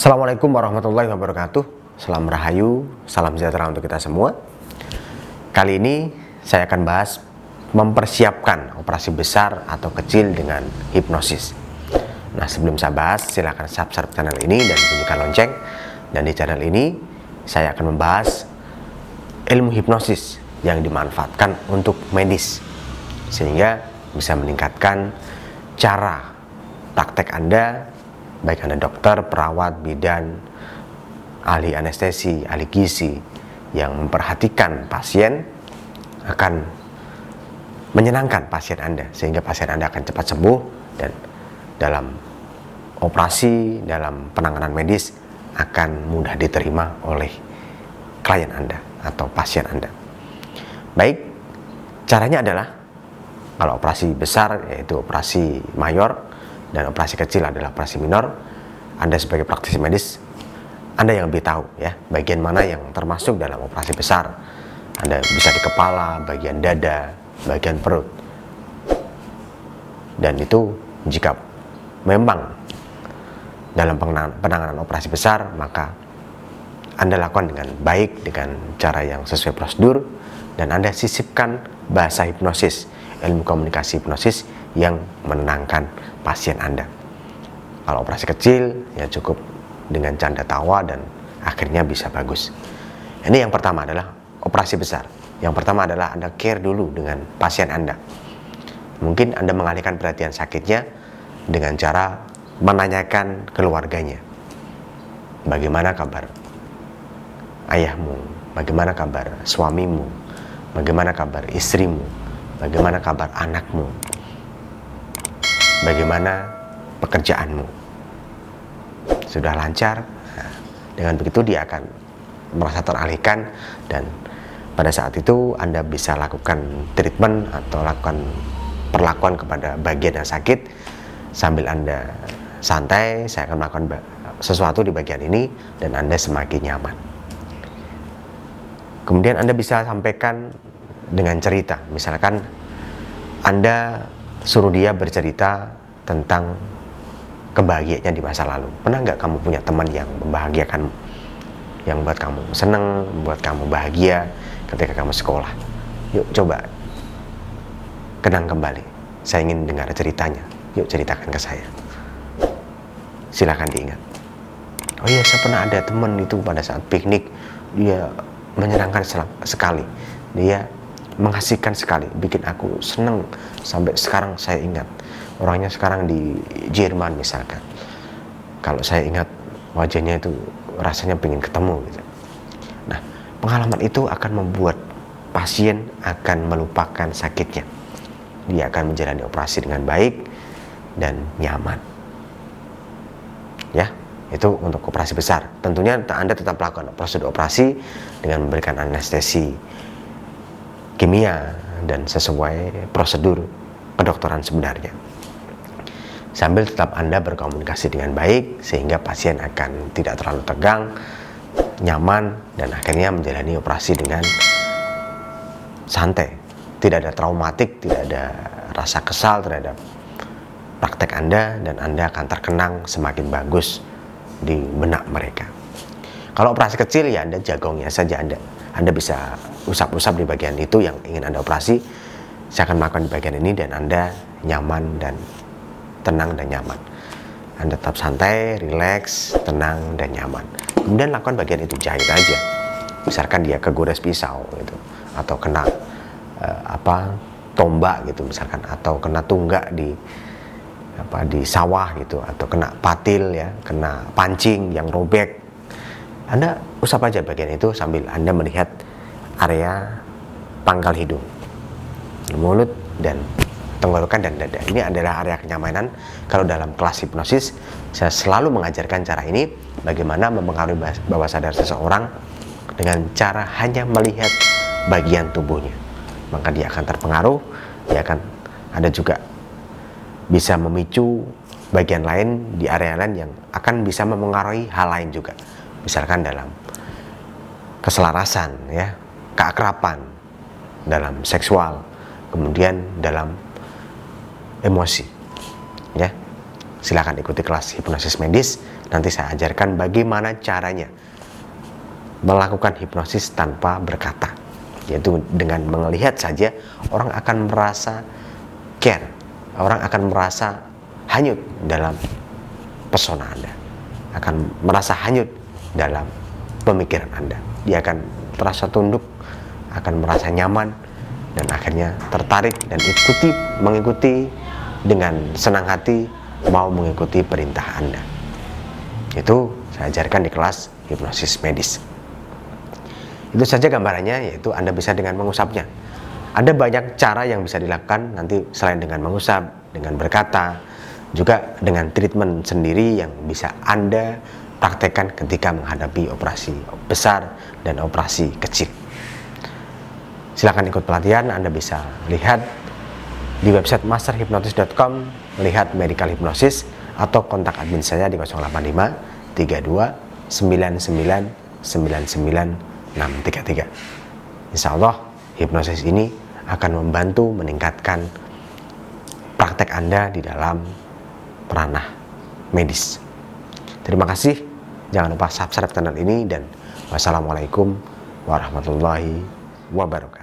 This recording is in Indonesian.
Assalamualaikum warahmatullahi wabarakatuh. Salam rahayu, salam sejahtera untuk kita semua. Kali ini saya akan bahas mempersiapkan operasi besar atau kecil dengan hipnosis. Nah, sebelum saya bahas, silahkan subscribe channel ini dan bunyikan lonceng. Dan di channel ini saya akan membahas ilmu hipnosis yang dimanfaatkan untuk medis, sehingga bisa meningkatkan cara praktek Anda, baik Anda dokter, perawat, bidan, ahli anestesi, ahli gizi, yang memperhatikan pasien akan menyenangkan pasien Anda, sehingga pasien Anda akan cepat sembuh dan dalam operasi, dalam penanganan medis akan mudah diterima oleh klien Anda atau pasien Anda. Baik, caranya adalah kalau operasi besar yaitu operasi mayor dan operasi kecil adalah operasi minor. Anda sebagai praktisi medis, Anda yang lebih tahu ya bagian mana yang termasuk dalam operasi besar. Anda bisa di kepala, bagian dada, bagian perut. Dan itu jika memang dalam penanganan operasi besar, maka Anda lakukan dengan baik, dengan cara yang sesuai prosedur, dan Anda sisipkan bahasa hipnosis, ilmu komunikasi hipnosis yang menenangkan pasien Anda. Kalau operasi kecil, ya cukup dengan canda tawa dan akhirnya bisa bagus. Ini yang pertama adalah operasi besar. Yang pertama adalah Anda care dulu dengan pasien Anda. Mungkin Anda mengalihkan perhatian sakitnya dengan cara menanyakan keluarganya. Bagaimana kabar ayahmu? Bagaimana kabar suamimu? Bagaimana kabar istrimu? Bagaimana kabar anakmu? Bagaimana pekerjaanmu? Sudah lancar? Nah, dengan begitu dia akan merasa teralihkan, dan pada saat itu Anda bisa lakukan treatment atau lakukan perlakuan kepada bagian yang sakit sambil Anda santai. Saya akan melakukan sesuatu di bagian ini dan Anda semakin nyaman. Kemudian Anda bisa sampaikan dengan cerita. Misalkan Anda suruh dia bercerita tentang kebahagiaannya di masa lalu. Pernah nggak kamu punya teman yang membahagiakan, yang buat kamu seneng, buat kamu bahagia ketika kamu sekolah? Yuk coba kenang kembali. Saya ingin dengar ceritanya. Yuk ceritakan ke saya. Silakan diingat. Oh iya, saya pernah ada teman itu pada saat piknik, dia menyenangkan sekali. Dia mengasihkan sekali, bikin aku seneng sampai sekarang saya ingat. Orangnya sekarang di Jerman misalkan. Kalau saya ingat wajahnya itu rasanya pengen ketemu gitu. Nah, pengalaman itu akan membuat pasien akan melupakan sakitnya. Dia akan menjalani operasi dengan baik dan nyaman. Ya, itu untuk operasi besar. Tentunya Anda tetap lakukan prosedur operasi dengan memberikan anestesi kimia dan sesuai prosedur kedokteran sebenarnya. Sambil tetap Anda berkomunikasi dengan baik sehingga pasien akan tidak terlalu tegang, nyaman, dan akhirnya menjalani operasi dengan santai. Tidak ada traumatik, tidak ada rasa kesal terhadap praktek Anda, dan Anda akan terkenang semakin bagus di benak mereka. Kalau operasi kecil ya Anda jagongnya saja, Anda bisa usap-usap di bagian itu yang ingin Anda operasi. Saya akan melakukan di bagian ini dan Anda nyaman dan tenang dan nyaman. Anda tetap santai, rileks, tenang dan nyaman. Kemudian lakukan bagian itu, jahit aja. Misalkan dia kegores pisau gitu, atau kena tombak gitu misalkan, atau kena tunggak di sawah gitu, atau kena patil ya, kena pancing yang robek. Anda usap aja bagian itu sambil Anda melihat area pangkal hidung, mulut, dan tenggorokan dan dada. Ini adalah area kenyamanan. Kalau dalam kelas hipnosis, saya selalu mengajarkan cara ini, bagaimana mempengaruhi bawah sadar seseorang dengan cara hanya melihat bagian tubuhnya. Maka dia akan terpengaruh, dia akan ada juga bisa memicu bagian lain di area lain yang akan bisa mempengaruhi hal lain juga. Misalkan dalam keselarasan ya, keakraban, dalam seksual, kemudian dalam emosi ya. Silakan ikuti kelas hipnosis medis nanti saya ajarkan bagaimana caranya melakukan hipnosis tanpa berkata, yaitu dengan melihat saja orang akan merasa care, orang akan merasa hanyut dalam pesona Anda, akan merasa hanyut dalam pemikiran Anda. Dia akan terasa tunduk, akan merasa nyaman, dan akhirnya tertarik dan mengikuti dengan senang hati, mau mengikuti perintah Anda. Itu saya ajarkan di kelas hipnosis medis. Itu saja gambarannya, yaitu Anda bisa dengan mengusapnya. Ada banyak cara yang bisa dilakukan nanti selain dengan mengusap, dengan berkata, juga dengan treatment sendiri yang bisa Anda praktekkan ketika menghadapi operasi besar dan operasi kecil. Silakan ikut pelatihan. Anda bisa lihat di website masterhypnosis.com, melihat medical hypnosis, atau kontak admin saya di 085 32 99 99 633. Insya Allah hipnosis ini akan membantu meningkatkan praktek Anda di dalam ranah medis. Terima kasih. Jangan lupa subscribe channel ini, dan wassalamualaikum warahmatullahi wabarakatuh.